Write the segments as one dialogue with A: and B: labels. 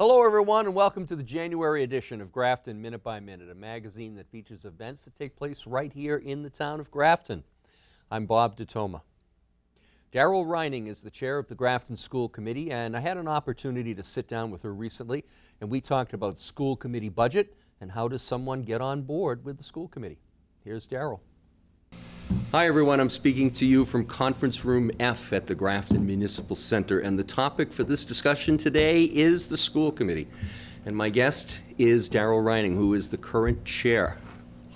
A: Hello, everyone, and welcome to the January edition of Grafton Minute by Minute, a magazine that features events that take place right here in the town of Grafton. I'm Bob DeToma. Darryl Reining is the chair of the Grafton School Committee, and I had an opportunity to sit down with her recently, and we talked about school committee budget and how does someone get on board with the school committee. Here's Darryl. Hi, everyone. I'm speaking to you from Conference Room F at the Grafton Municipal Center, and the topic for this discussion today is the school committee. And my guest is Darryl Reining, who is the current chair.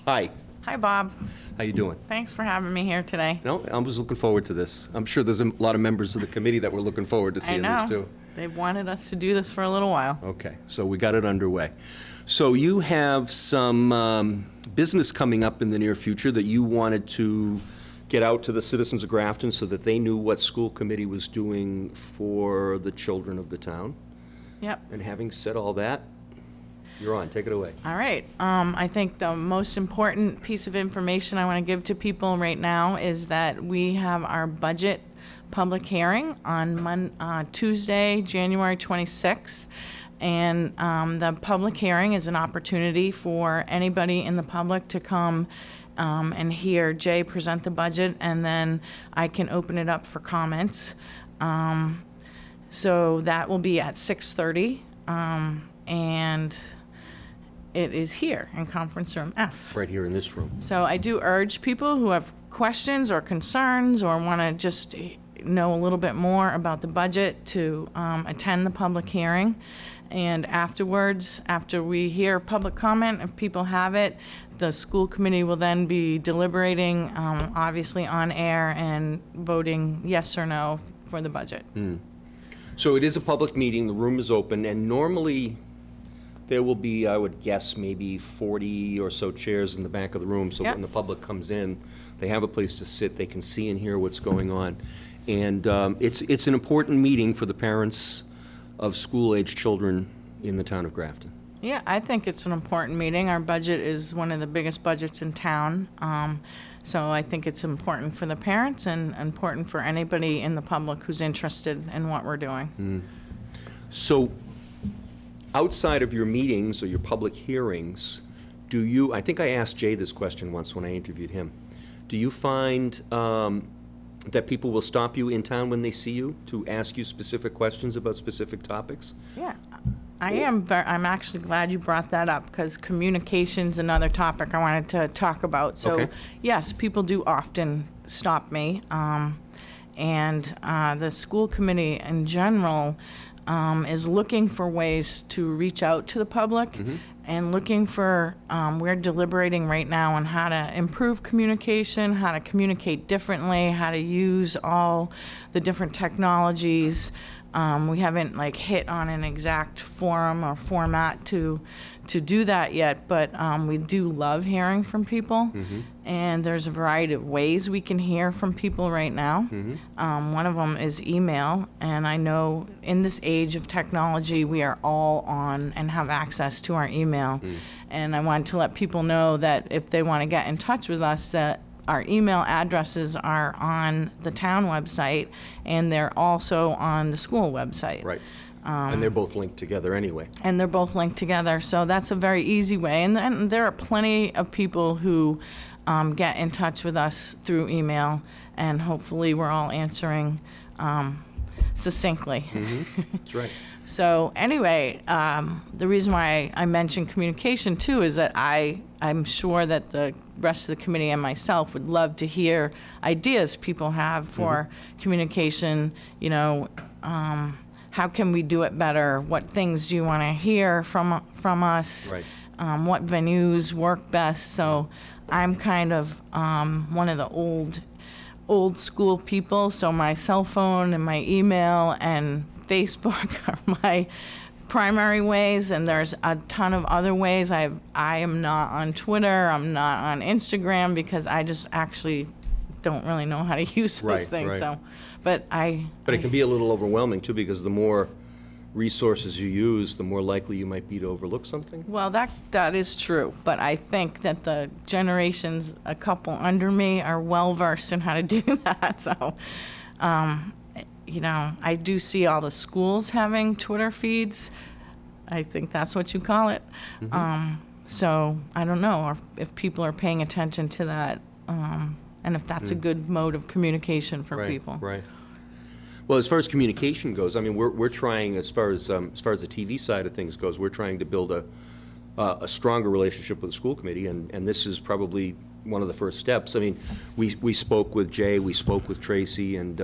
A: Hi.
B: Hi, Bob.
A: How you doing?
B: Thanks for having me here today.
A: No, I was looking forward to this. I'm sure there's a lot of members of the committee that were looking forward to seeing this too.
B: They've wanted us to do this for a little while.
A: Okay, so we got it underway. So you have some business coming up in the near future that you wanted to get out to the citizens of Grafton so that they knew what school committee was doing for the children of the town.
B: Yep.
A: And having said all that, you're on. Take it away.
B: All right. I think the most important piece of information I want to give to people right now is that we have our budget public hearing on Tuesday, January 26th. And the public hearing is an opportunity for anybody in the public to come and hear Jay present the budget, and then I can open it up for comments. So that will be at 6:30, and it is here in Conference Room F.
A: Right here in this room.
B: So I do urge people who have questions or concerns or want to just know a little bit more about the budget to attend the public hearing. And afterwards, after we hear public comment, if people have it, the school committee will then be deliberating, obviously on air, and voting yes or no for the budget.
A: So it is a public meeting, the room is open, and normally there will be, I would guess, maybe 40 or so chairs in the back of the room, so
B: Yep.
A: when the public comes in, they have a place to sit, they can see and hear what's going on. And it's an important meeting for the parents of school-age children in the town of Grafton.
B: Yeah, I think it's an important meeting. Our budget is one of the biggest budgets in town. So I think it's important for the parents and important for anybody in the public who's interested in what we're doing.
A: So outside of your meetings or your public hearings, I think I asked Jay this question once when I interviewed him, do you find that people will stop you in town when they see you to ask you specific questions about specific topics?
B: Yeah, I'm actually glad you brought that up, because communication's another topic I wanted to talk about. So,
A: Okay.
B: Yes, people do often stop me, and the school committee in general is looking for ways to reach out to the public and looking for, we're deliberating right now on how to improve communication, how to communicate differently, how to use all the different technologies. We haven't hit on an exact forum or format to do that yet, but we do love hearing from people, and there's a variety of ways we can hear from people right now. One of them is email, and I know in this age of technology we are all on and have access to our email, and I wanted to let people know that if they want to get in touch with us, that our email addresses are on the town website, and they're also on the school website.
A: Right. And they're both linked together anyway.
B: And they're both linked together, so that's a very easy way. And then there are plenty of people who get in touch with us through email, and hopefully we're all answering succinctly.
A: That's right.
B: So anyway, the reason why I mentioned communication too is that I'm sure that the rest of the committee and myself would love to hear ideas people have for communication. How can we do it better? What things do you want to hear from us?
A: Right.
B: What venues work best? So I'm kind of one of the old school people, so my cell phone and my email and Facebook are my primary ways, and there's a ton of other ways. I am not on Twitter, I'm not on Instagram, because I just actually don't really know how to use those things.
A: Right.
B: So, but
A: it can be a little overwhelming too, because the more resources you use, the more likely you might be to overlook something.
B: Well, that is true, but I think that the generations a couple under me are well versed in how to do that. So, I do see all the schools having Twitter feeds, I think that's what you call it. So I don't know if people are paying attention to that, and if that's a good mode of communication for
A: Right,
B: people.
A: right. Well, as far as communication goes, I mean, we're trying, as far as the TV side of things goes, we're trying to build a stronger relationship with the school committee, and this is probably one of the first steps. I mean, we spoke with Jay, we spoke with Tracy, and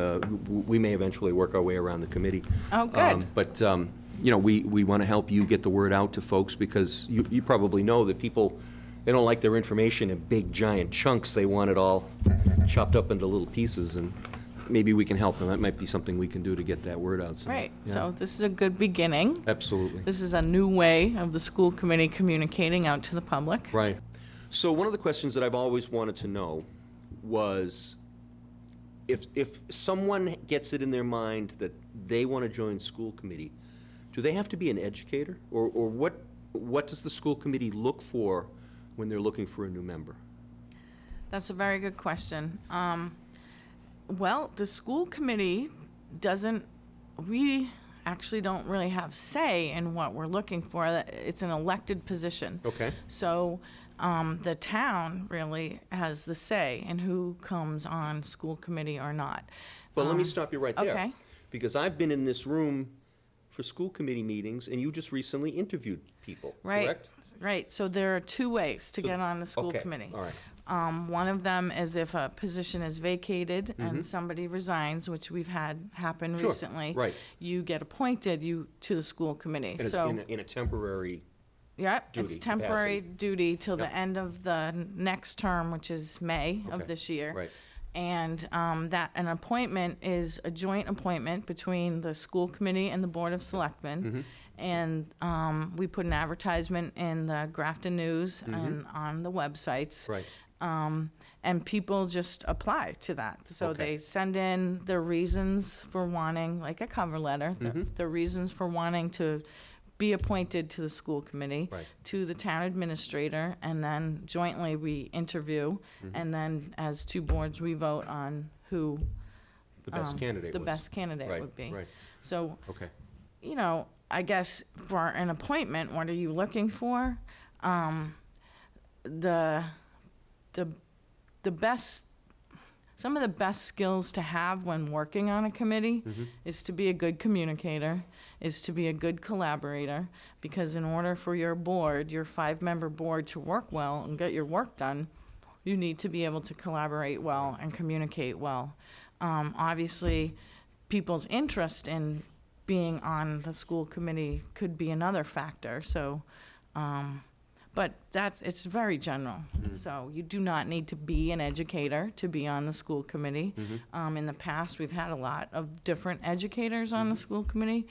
A: we may eventually work our way around the committee.
B: Oh, good.
A: But you know, we want to help you get the word out to folks, because you probably know that people, they don't like their information in big, giant chunks. They want it all chopped up into little pieces, and maybe we can help them. That might be something we can do to get that word out. So,
B: Right.
A: yeah.
B: So this is a good beginning.
A: Absolutely.
B: This is a new way of the school committee communicating out to the public.
A: Right. So one of the questions that I've always wanted to know was, if someone gets it in their mind that they want to join school committee, do they have to be an educator? Or what does the school committee look for when they're looking for a new member?
B: That's a very good question. Well, the school committee we actually don't really have say in what we're looking for. It's an elected position.
A: Okay.
B: So the town really has the say in who comes on school committee or not.
A: Well, let me stop you right there.
B: okay.
A: Because I've been in this room for school committee meetings, and you just recently interviewed people,
B: Right.
A: correct?
B: Right. So there are two ways to get on the school
A: Okay,
B: committee.
A: all right.
B: One of them is if a position is vacated and somebody resigns, which we've had happen
A: Sure,
B: recently.
A: right.
B: You get appointed to the school committee.
A: And it's
B: So,
A: in a temporary,
B: yep,
A: duty,
B: it's temporary
A: capacity.
B: duty till
A: Yep.
B: the end of the next term, which is May
A: Okay,
B: of this year.
A: right.
B: And that an appointment is a joint appointment between the school committee and the Board of Selectmen. And we put an advertisement in the Grafton News and on the websites.
A: Right.
B: And people just apply to that. So
A: Okay.
B: they send in their reasons for wanting, like a cover letter, their reasons for wanting to be appointed to the school committee,
A: Right.
B: to the town administrator, and then jointly we interview, and then as two boards, we vote on who
A: The best candidate
B: the
A: was.
B: best candidate
A: Right,
B: would be.
A: right.
B: So,
A: Okay.
B: you know, I guess for an appointment, what are you looking for? The best, some of the best skills to have when working on a committee is to be a good communicator, is to be a good collaborator, because in order for your board, your 5-member board, to work well and get your work done, you need to be able to collaborate well and communicate well. Obviously, people's interest in being on the school committee could be another factor. So, but it's very general. So you do not need to be an educator to be on the school committee. In the past, we've had a lot of different educators on the school committee,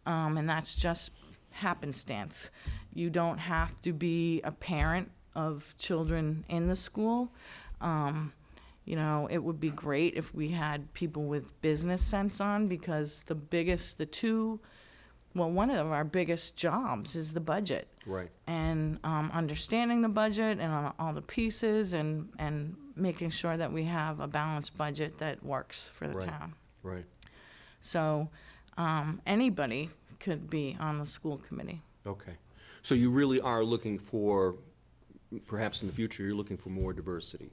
B: and that's just happenstance. You don't have to be a parent of children in the school. You know, it would be great if we had people with business sense on, because one of our biggest jobs is the budget.
A: Right.
B: And understanding the budget and all the pieces, and making sure that we have a balanced budget that works for the
A: Right.
B: town.
A: Right.
B: So anybody could be on the school committee.
A: Okay. So you really are looking for, perhaps in the future, you're looking for more diversity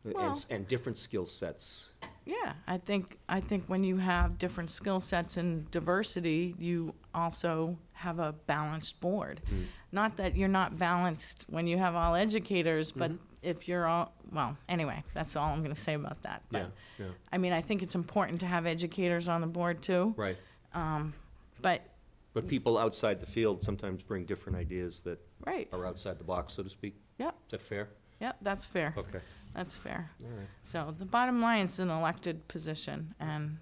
B: Well-
A: and different skill sets.
B: Yeah, I think when you have different skill sets and diversity, you also have a balanced board. Not that you're not balanced when you have all educators, but if you're all, well, anyway, that's all I'm going to say about that. But,
A: Yeah.
B: I mean, I think it's important to have educators on the board too.
A: Right.
B: But,
A: But people outside the field sometimes bring different ideas that
B: right,
A: are outside the box, so to speak.
B: yep,
A: Is that fair?
B: yep, that's fair.
A: Okay.
B: That's fair.
A: All right.
B: So the bottom line is an elected position, and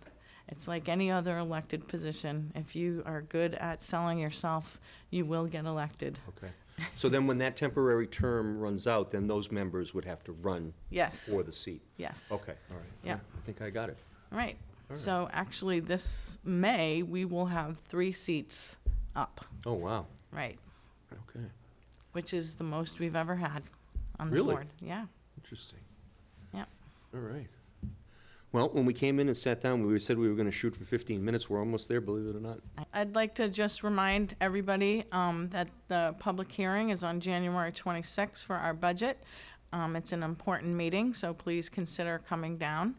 B: it's like any other elected position. If you are good at selling yourself, you will get elected.
A: Okay. So then when that temporary term runs out, then those members would have to run
B: Yes,
A: for the seat?
B: yes.
A: Okay, all right.
B: Yeah.
A: I think I got it.
B: Right.
A: All right.
B: So actually, this May, we will have 3 seats up,
A: Oh, wow.
B: right,
A: Okay.
B: which is the most we've ever had on the
A: Really?
B: board. Yeah,
A: Interesting.
B: yeah.
A: All right. Well, when we came in and sat down, we said we were going to shoot for 15 minutes. We're almost there, believe it or not.
B: I'd like to just remind everybody that the public hearing is on January 26th for our budget. It's an important meeting, so please consider coming down.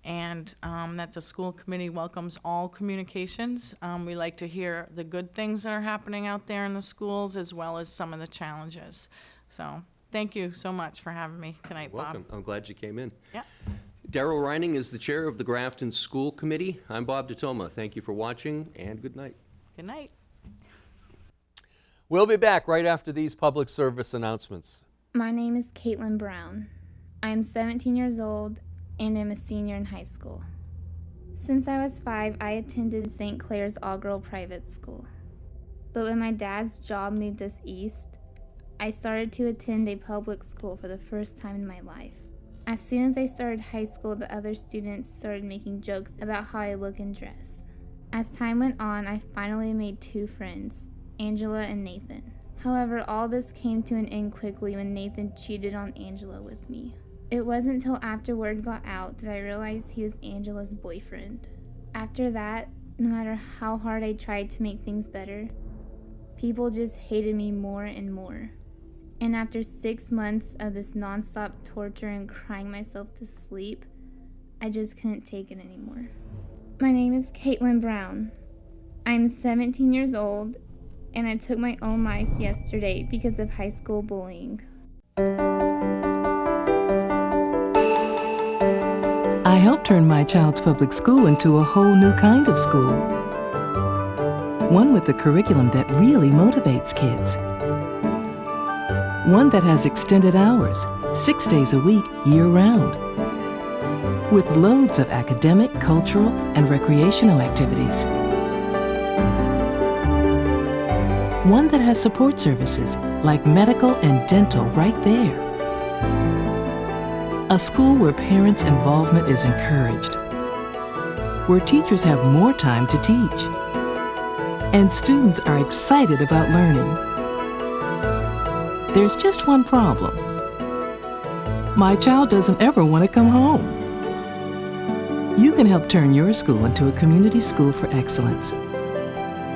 B: And that the school committee welcomes all communications. We like to hear the good things that are happening out there in the schools, as well as some of the challenges. So thank you so much for having me tonight, Bob.
A: Welcome. I'm glad you came in.
B: Yeah.
A: Darrell Reining is the chair of the Grafton School Committee. I'm Bob DeToma. Thank you for watching, and good night.
B: Good night.
A: We'll be back right after these public service announcements.
C: My name is Caitlin Brown. I am 17 years old and am a senior in high school. Since I was 5, I attended St. Clair's all-girl private school. But when my dad's job moved us east, I started to attend a public school for the first time in my life. As soon as I started high school, the other students started making jokes about how I look and dress. As time went on, I finally made 2 friends, Angela and Nathan. However, all this came to an end quickly when Nathan cheated on Angela with me. It wasn't until after word got out that I realized he was Angela's boyfriend. After that, no matter how hard I tried to make things better, people just hated me more and more. And after 6 months of this nonstop torture and crying myself to sleep, I just couldn't take it anymore. My name is Caitlin Brown. I'm 17 years old, and I took my own life yesterday because of high school bullying.
D: I helped turn my child's public school into a whole new kind of school. One with a curriculum that really motivates kids. One that has extended hours, 6 days a week, year-round. With loads of academic, cultural, and recreational activities. One that has support services like medical and dental right there. A school where parents' involvement is encouraged. Where teachers have more time to teach. And students are excited about learning. There's just one problem. My child doesn't ever want to come home. You can help turn your school into a community school for excellence.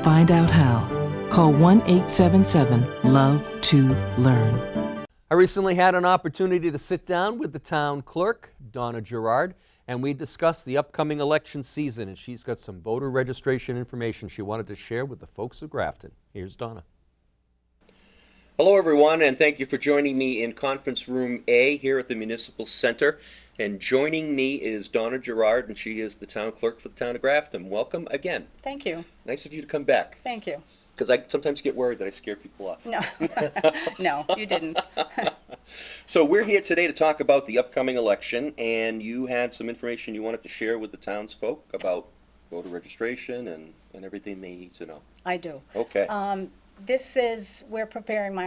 D: Find out how. Call 1-877-LOVE-TO-LEARN.
A: I recently had an opportunity to sit down with the town clerk, Donna Girouard, and we discussed the upcoming election season, and she's got some voter registration information she wanted to share with the folks of Grafton. Here's Donna. Hello, everyone, and thank you for joining me in Conference Room A here at the Municipal Center. And joining me is Donna Girouard, and she is the town clerk for the town of Grafton. Welcome again.
E: Thank you.
A: Nice of you to come back.
E: Thank you.
A: Because I sometimes get worried that I scare people off.
E: No, no, you didn't.
A: So we're here today to talk about the upcoming election, and you had some information you wanted to share with the townsfolk about voter registration and everything they need to know.
E: I do.
A: Okay.
E: My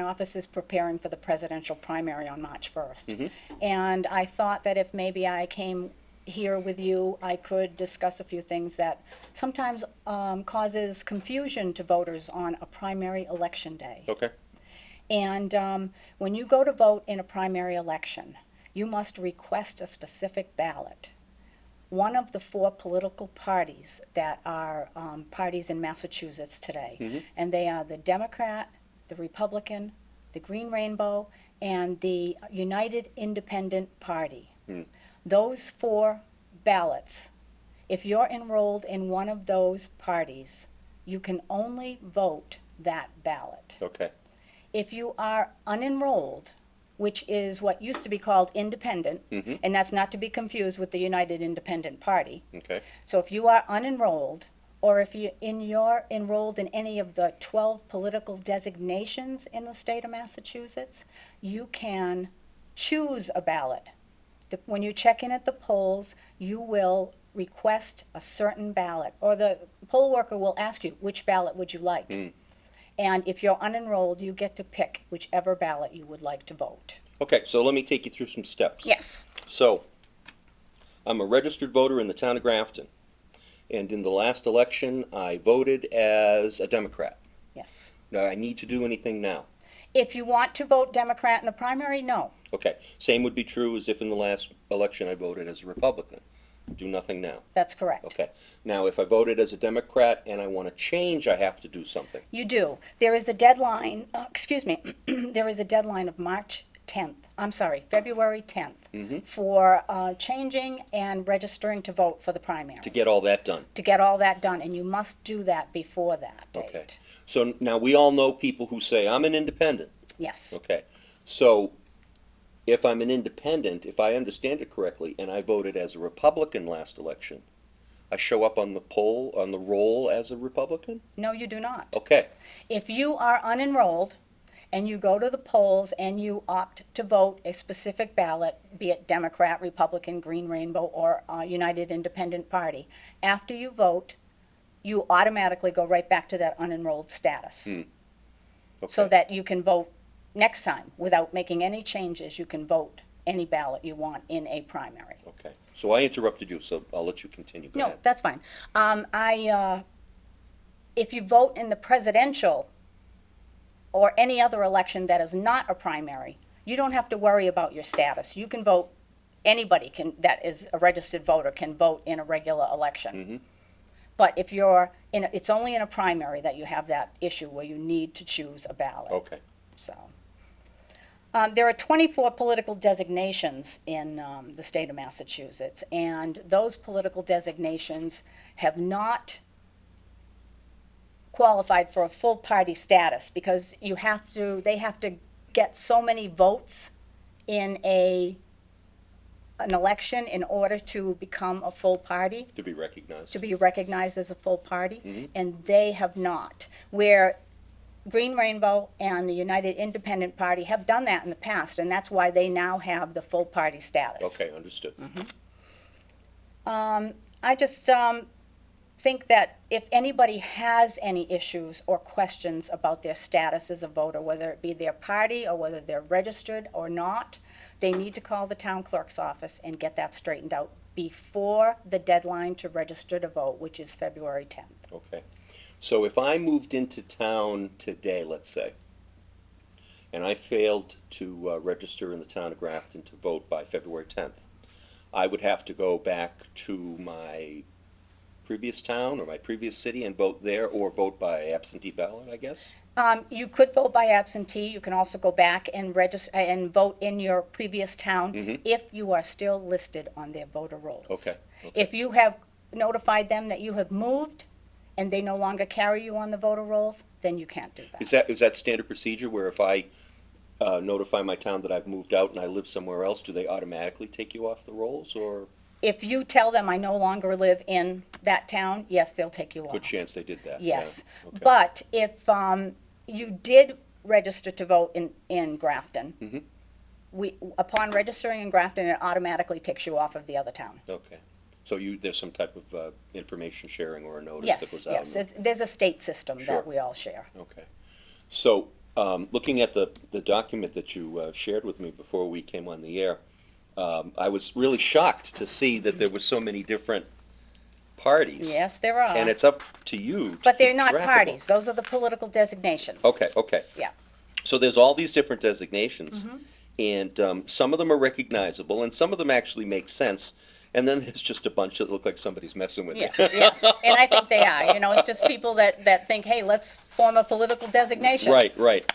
E: office is preparing for the presidential primary on March 1st. And I thought that if maybe I came here with you, I could discuss a few things that sometimes causes confusion to voters on a primary election day.
A: Okay.
E: And when you go to vote in a primary election, you must request a specific ballot. One of the 4 political parties that are parties in Massachusetts today, and they are the Democrat, the Republican, the Green Rainbow, and the United Independent Party. Those 4 ballots, if you're enrolled in one of those parties, you can only vote that ballot.
A: Okay.
E: If you are unenrolled, which is what used to be called independent, and that's not to be confused with the United Independent Party.
A: Okay.
E: So if you are unenrolled, or if you're enrolled in any of the 12 political designations in the state of Massachusetts, you can choose a ballot. When you check in at the polls, you will request a certain ballot, or the poll worker will ask you, which ballot would you like? And if you're unenrolled, you get to pick whichever ballot you would like to vote.
A: Okay, so let me take you through some steps.
E: Yes.
A: So, I'm a registered voter in the town of Grafton, and in the last election, I voted as a Democrat.
E: Yes.
A: Do I need to do anything now?
E: If you want to vote Democrat in the primary, no.
A: Okay, same would be true as if in the last election I voted as a Republican. do nothing now.
E: That's correct.
A: Okay. Now, if I voted as a Democrat and I want to change, I have to do something.
E: You do. There is a deadline, there is a deadline of February 10th for changing and registering to vote for the primary.
A: To get all that done.
E: To get all that done, and you must do that before that date.
A: Okay. So now we all know people who say, I'm an independent.
E: Yes.
A: Okay. So if I'm an independent, if I understand it correctly, and I voted as a Republican last election, I show up on the poll, on the roll as a Republican?
E: No, you do not.
A: Okay.
E: If you are unenrolled and you go to the polls and you opt to vote a specific ballot, be it Democrat, Republican, Green Rainbow, or United Independent Party, after you vote, you automatically go right back to that unenrolled status.
A: Okay.
E: So that you can vote next time without making any changes. You can vote any ballot you want in a primary.
A: Okay. So I interrupted you, so I'll let you continue. Go
E: No,
A: ahead.
E: that's fine. If you vote in the presidential or any other election that is not a primary, you don't have to worry about your status. You can vote, anybody that is a registered voter can vote in a regular election. But if you're it's only in a primary that you have that issue where you need to choose a ballot.
A: Okay.
E: So, there are 24 political designations in the state of Massachusetts, and those political designations have not qualified for a full party status because they have to get so many votes in an election in order to become a full party,
A: To be recognized.
E: to be recognized as a full party, and they have not. Where Green Rainbow and the United Independent Party have done that in the past, and that's why they now have the full party status.
A: Okay, understood.
E: I just think that if anybody has any issues or questions about their status as a voter, whether it be their party or whether they're registered or not, they need to call the town clerk's office and get that straightened out before the deadline to register to vote, which is February 10th.
A: Okay. So if I moved into town today, let's say, and I failed to register in the town of Grafton to vote by February 10th, I would have to go back to my previous town or my previous city and vote there, or vote by absentee ballot, I guess?
E: You could vote by absentee. You can also go back and register and vote in your previous town if you are still listed on their voter rolls.
A: Okay.
E: If you have notified them that you have moved and they no longer carry you on the voter rolls, then you can't do that.
A: Is that standard procedure where if I notify my town that I've moved out and I live somewhere else, do they automatically take you off the rolls, or
E: If you tell them I no longer live in that town, yes, they'll take you off.
A: good chance they did that?
E: Yes.
A: Yeah. Okay.
E: But if you did register to vote in Grafton, upon registering in Grafton, it automatically takes you off of the other town.
A: Okay. So there's some type of information sharing or a notice that
E: Yes,
A: goes out?
E: yes. There's a state system
A: Sure.
E: that we all share.
A: Okay. So, looking at the document that you shared with me before we came on the air, I was really shocked to see that there were so many different parties.
E: Yes, there are.
A: And it's up to you to
E: But they're
A: keep
E: not
A: track of them.
E: parties. Those are the political designations.
A: Okay, okay.
E: Yeah.
A: So there's all these different designations, and some of them are recognizable, and some of them actually make sense, and then there's just a bunch that look like somebody's messing with
E: Yes,
A: it.
E: yes. And I think they are. It's just people that think, hey, let's form a political designation.
A: Right, right.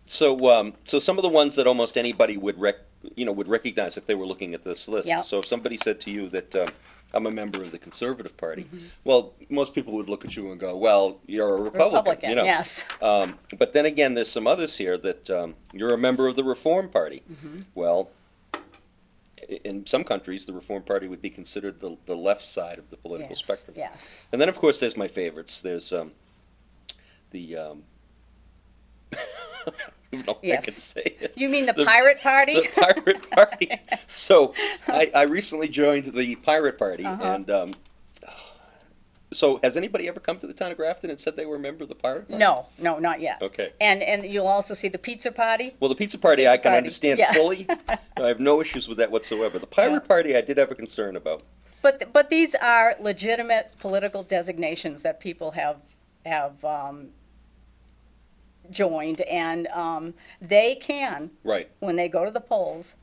A: So, so some of the ones that almost anybody would recognize if they were looking at this list.
E: Yeah.
A: So if somebody said to you that I'm a member of the Conservative Party, well, most people would look at you and go, well, you're a Republican.
E: Yes.
A: But then again, there's some others here that you're a member of the Reform Party. Well, in some countries, the Reform Party would be considered the left side of the political
E: Yes,
A: spectrum.
E: yes.
A: And then, of course, there's my favorites. There's the I don't know if I can
E: Yes.
A: say it.
E: You mean the Pirate Party?
A: The Pirate Party. So I recently joined the Pirate Party, and so has anybody ever come to the town of Grafton and said they were a member of the Pirate Party?
E: No, not yet.
A: Okay.
E: And you'll also see the Pizza Party.
A: Well, the Pizza Party I can
E: Party,
A: understand
E: yeah.
A: fully. I have no issues with that whatsoever. The Pirate Party I did have a concern about.
E: But these are legitimate political designations that people have joined, and they can,
A: Right.
E: when they go to the polls,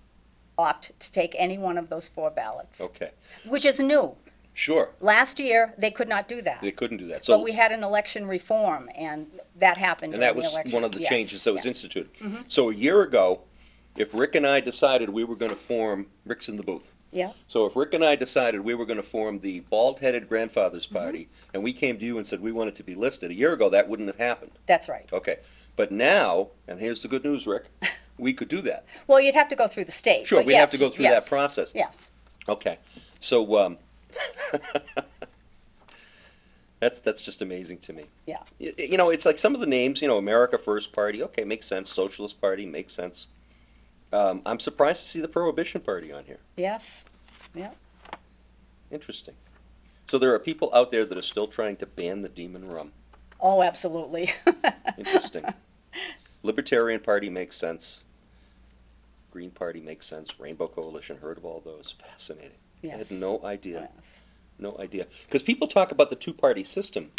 E: opt to take any one of those 4 ballots,
A: Okay,
E: which is new.
A: sure.
E: Last year, they could not do that.
A: They couldn't do that.
E: But
A: So,
E: we had an election reform, and that happened
A: and
E: during
A: that
E: the
A: was
E: election.
A: one of the
E: Yes,
A: changes that was
E: yes. Mm-hmm.
A: instituted. So a year ago, if Rick and I decided we were going to form, Rick's in the booth.
E: Yeah,
A: So if Rick and I decided we were going to form the Bald-Headed Grandfathers
E: Mm-hmm.
A: Party, and we came to you and said we wanted to be listed, a year ago, that wouldn't have happened.
E: that's right.
A: Okay, but now, and here's the good news, Rick, we could do that.
E: Well, you'd have to go through the state.
A: Sure,
E: but
A: we have
E: yes,
A: to go through
E: yes,
A: that process.
E: Yes.
A: Okay, so, that's just amazing to me.
E: Yeah.
A: You know, it's like some of the names, you know, America First Party, okay, makes sense. Socialist Party, makes sense. I'm surprised to see the Prohibition Party on here.
E: Yes. Yeah.
A: Interesting. So there are people out there that are still trying to ban the demon rum.
E: Oh, absolutely.
A: Interesting. Libertarian Party makes sense. Green Party makes sense. Rainbow Coalition, heard of all those. Fascinating.
E: Yes.
A: I had no idea.
E: Yes.
A: No idea. Because people talk about the two-party system.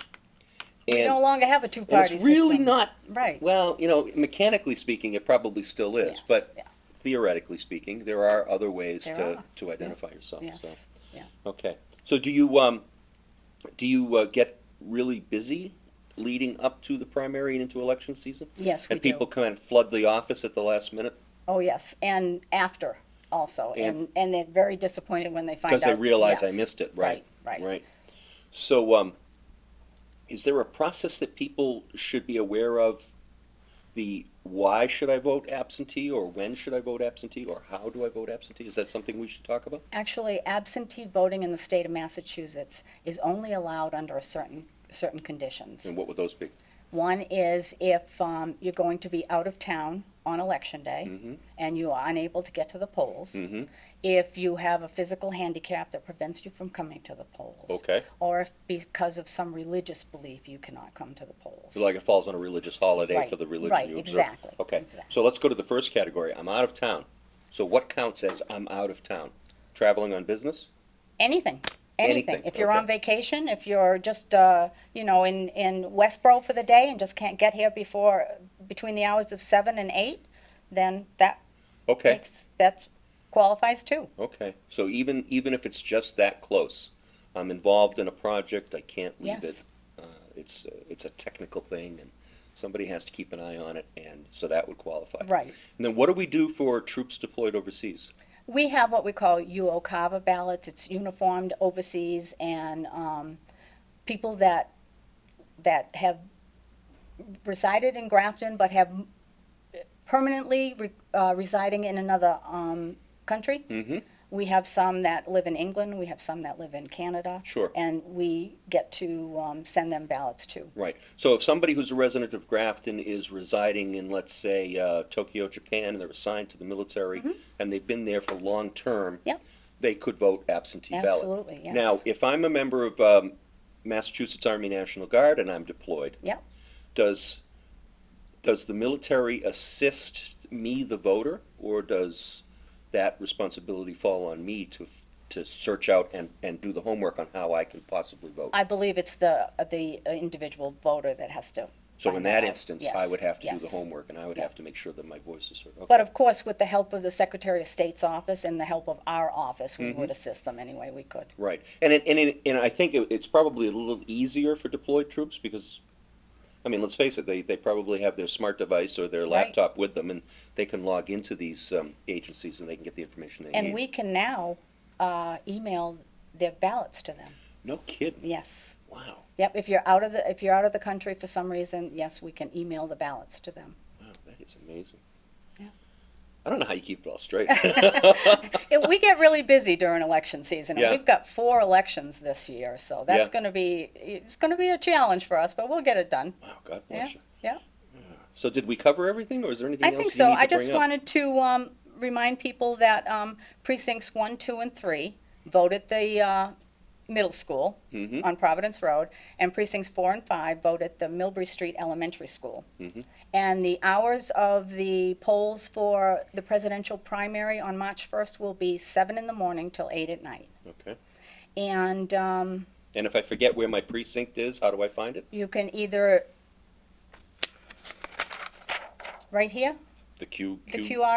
E: We
A: And,
E: no longer have a
A: and
E: two-party
A: it's really
E: system.
A: not,
E: Right.
A: well, you know, mechanically speaking, it probably still is.
E: Yes,
A: But
E: yeah.
A: theoretically speaking, there are other ways
E: There are.
A: to identify yourself. So.
E: Yes. Yeah.
A: Okay. So do you get really busy leading up to the primary and into election season?
E: Yes, we
A: And
E: do.
A: people come and flood the office at the last minute
E: Oh, yes, and after also,
A: And-
E: and they're very disappointed when they find out.
A: because they realize I
E: yes,
A: missed it. Right.
E: Right.
A: Right. So, is there a process that people should be aware of? The why should I vote absentee, or when should I vote absentee, or how do I vote absentee? Is that something we should talk about?
E: Actually, absentee voting in the state of Massachusetts is only allowed under certain conditions.
A: And what would those be?
E: One is if you're going to be out of town on election day
A: Mm-hmm.
E: and you are unable to get to the polls.
A: Mm-hmm.
E: If you have a physical handicap that prevents you from coming to the polls.
A: Okay.
E: Or if because of some religious belief you cannot come to the polls.
A: So like it falls on a religious holiday
E: Right,
A: for the religion
E: right,
A: you observe.
E: exactly,
A: Okay,
E: exactly.
A: so let's go to the first category. I'm out of town. So what counts as I'm out of town? Traveling on business?
E: Anything.
A: Anything,
E: If you're
A: okay.
E: on vacation, if you're just, in Westboro for the day and just can't get here between the hours of 7 and 8, then that
A: Okay,
E: qualifies too.
A: okay. So even if it's just that close, I'm involved in a project, I can't leave
E: Yes.
A: it. It's a technical thing and somebody has to keep an eye on it, and so that would qualify.
E: Right.
A: And then what do we do for troops deployed overseas?
E: We have what we call UOCAVA ballots. It's uniformed overseas, and people that have resided in Grafton but have permanently residing in another country.
A: Mm-hmm.
E: We have some that live in England. We have some that live in Canada.
A: Sure.
E: And we get to send them ballots too.
A: Right. So if somebody who's a resident of Grafton is residing in, let's say, Tokyo, Japan, and they're assigned to the military, and they've been there for long term,
E: Yep.
A: they could vote absentee ballot.
E: Absolutely, yes.
A: Now, if I'm a member of Massachusetts Army National Guard and I'm deployed,
E: Yep.
A: does the military assist me, the voter, or does that responsibility fall on me to search out and do the homework on how I can possibly vote?
E: I believe it's the individual voter that has to.
A: So in
E: find
A: that
E: out.
A: instance, I
E: Yes,
A: would have to do the
E: yes.
A: homework, and I would
E: Yeah.
A: have to make sure that my voice is heard. Okay.
E: But of course, with the help of the Secretary of State's office and the help of our office, we would assist them any way we could.
A: Right, and I think it's probably a little easier for deployed troops because, I mean, let's face it, they probably have their smart device or their
E: Right.
A: laptop with them, and they can log into these agencies and they can get the information they
E: And
A: need.
E: we can now email their ballots to them.
A: No kidding.
E: Yes.
A: Wow.
E: Yep. If you're out of the country for some reason, yes, we can email the ballots to them.
A: Wow, that is amazing.
E: Yeah.
A: I don't know how you keep it all straight.
E: We get really busy during election season, and
A: Yeah.
E: we've got 4 elections this year, so that's
A: Yeah.
E: going to be a challenge for us, but we'll get it done.
A: Wow, God
E: Yeah.
A: bless you.
E: Yeah.
A: So did we cover everything, or is there anything
E: I
A: else
E: think
A: you
E: so.
A: need to
E: I just
A: bring up?
E: wanted to remind people that precincts 1, 2, and 3 vote at the middle school
A: Mhm.
E: on Providence Road, and precincts 4 and 5 vote at the Millbury Street Elementary School.
A: Mhm.
E: And the hours of the polls for the presidential primary on March 1st will be 7 in the morning till 8 at night.
A: Okay.
E: And
A: And if I forget where my precinct is, how do I find it?
E: you can either, right here,
A: The
E: QR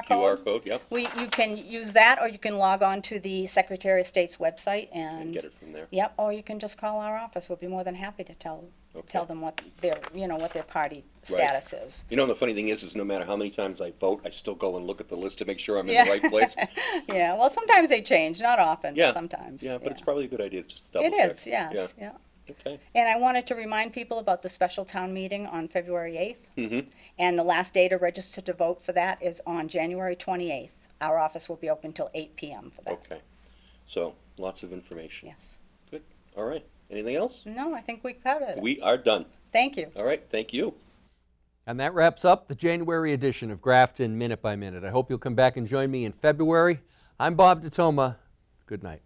A: QR code, yep.
E: You can use that, or you can log on to the Secretary of State's website
A: And get it from there.
E: Yep, or you can just call our office. We'll be more than happy to tell them what their party status is.
A: You know, the funny thing is no matter how many times I vote, I still go and look at the list to make sure I'm in the right place.
E: Yeah, well, sometimes they change, not often,
A: Yeah.
E: but sometimes.
A: Yeah, but it's probably a good idea just to double
E: It
A: check.
E: is, yes, yeah.
A: Okay.
E: And I wanted to remind people about the special town meeting on February 8th.
A: Mm-hmm.
E: And the last day to register to vote for that is on January 28th. Our office will be open till 8 p.m. for that.
A: Okay. So, lots of information.
E: Yes.
A: Good. All right. Anything else?
E: No, I think we covered it.
A: We are done.
E: Thank you.
A: All right. Thank you. And that wraps up the January edition of Grafton Minute by Minute. I hope you'll come back and join me in February. I'm Bob DeToma. Good night.